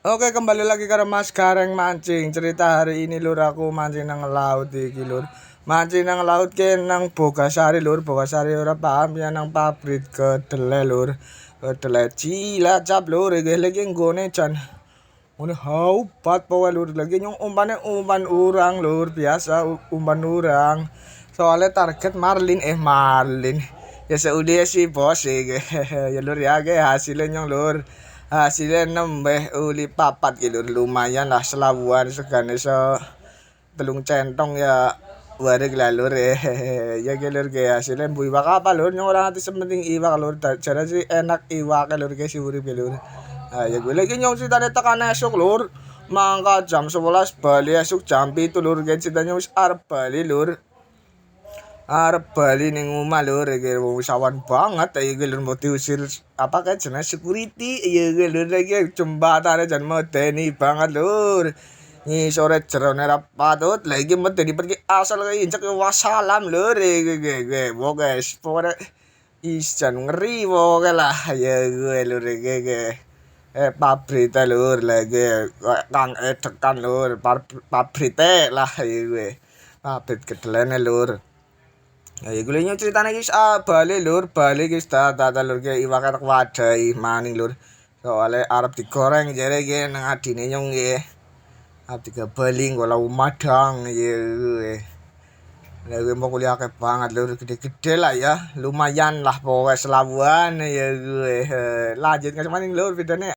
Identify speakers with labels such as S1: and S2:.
S1: Oke, kembali lagi ke Mas Gareng mancing. Cerita hari ini lur, aku mancing nang laut iki lur. Mancing nang laut ke nang Bogasari lur. Bogasari ora paham ya, nang pabrik kedelai lur. Kedelai Cilacap lur, iki lagi nggone jan ngene haupat pokoke lur. Lagi nyong umpane umpan urang lur, biasa umpan urang. Soalnya target marlin. Ya seudi si bos iki. Ya lur ya, ke hasilnya nyong lur. Hasilnya nembeh uli papat gitu, lumayan lah selabuan segane telung centong ya. Warik lah lur, ya lur, ke hasilnya bu iwak apa lur, yang orang hati sementing iwak lur. Cara sih enak iwak lur, ke si urip lur. Ya gue lagi nyong sih tadi tekan esok lur, mangka jam 11 bali esok jam 7 lur, ke ceritanya wis arep bali lur. Arep bali ning omah lur, iki wis awan banget iki lur, mau diusir apa kan jenenge security ya lur, iki jembatane jan medeni banget lur. Ini sore jerone ra patut lagi medeni pergi asal injek wassalam lur, iki guys pokoknya jan ngeri pokoknya lah ya gue lur, iki pabrik lur lagi kang tekan lur, pabrik lah ya gue pabrik kedelai lur. Ya iku lho critane iki bali lur, bali iki dadi lur, ki iwake tak wadahi maning lur. Soale arep digoreng jare iki nang adine nyong iki. Arep digabali nggo lau madang ya. Lah kuwi mau kuliah akeh banget lur, gede-gede lah ya. Lumayan lah pokoknya selabuan ya gue. Lanjut ke maning lur videone.